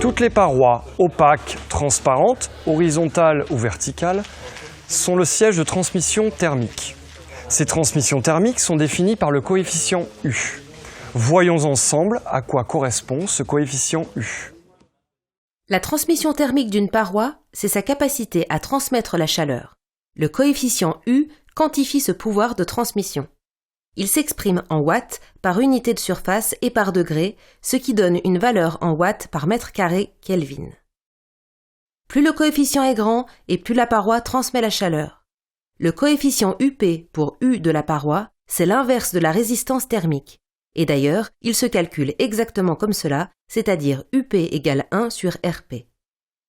Toutes les parois opaques, transparentes, horizontales ou verticales, sont le siège de transmission thermique. Ces transmissions thermiques sont définies par le coefficient U. Voyons ensemble à quoi correspond ce coefficient U. La transmission thermique d'une paroi, c'est sa capacité à transmettre la chaleur. Le coefficient U quantifie ce pouvoir de transmission. Il s'exprime en watts par unité de surface et par degré, ce qui donne une valeur en watts par mètre carré Kelvin. Plus le coefficient est grand et plus la paroi transmet la chaleur. Le coefficient UP pour U de la paroi, c'est l'inverse de la résistance thermique. Et d'ailleurs, il se calcule exactement comme cela, c'est-à-dire UP égale 1 sur RP.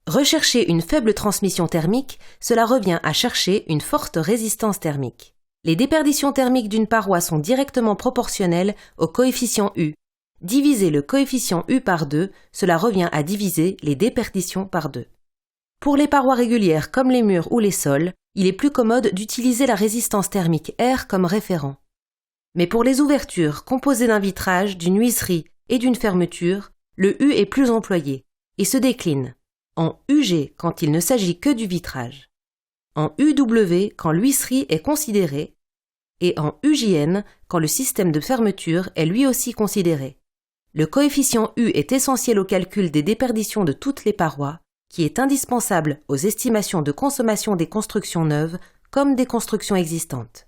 Rechercher une faible transmission thermique, cela revient à chercher une forte résistance thermique. Les déperditions thermiques d'une paroi sont directement proportionnelles au coefficient U. Diviser le coefficient U par 2, cela revient à diviser les déperditions par 2. Pour les parois régulières comme les murs ou les sols, il est plus commode d'utiliser la résistance thermique R comme référent. Mais pour les ouvertures composées d'un vitrage, d'une huisserie et d'une fermeture, le U est plus employé et se décline en UG quand il ne s'agit que du vitrage, en UW quand l'huisserie est considérée et en UJN quand le système de fermeture est lui aussi considéré. Le coefficient U est essentiel au calcul des déperditions de toutes les parois, qui est indispensable aux estimations de consommation des constructions neuves comme des constructions existantes.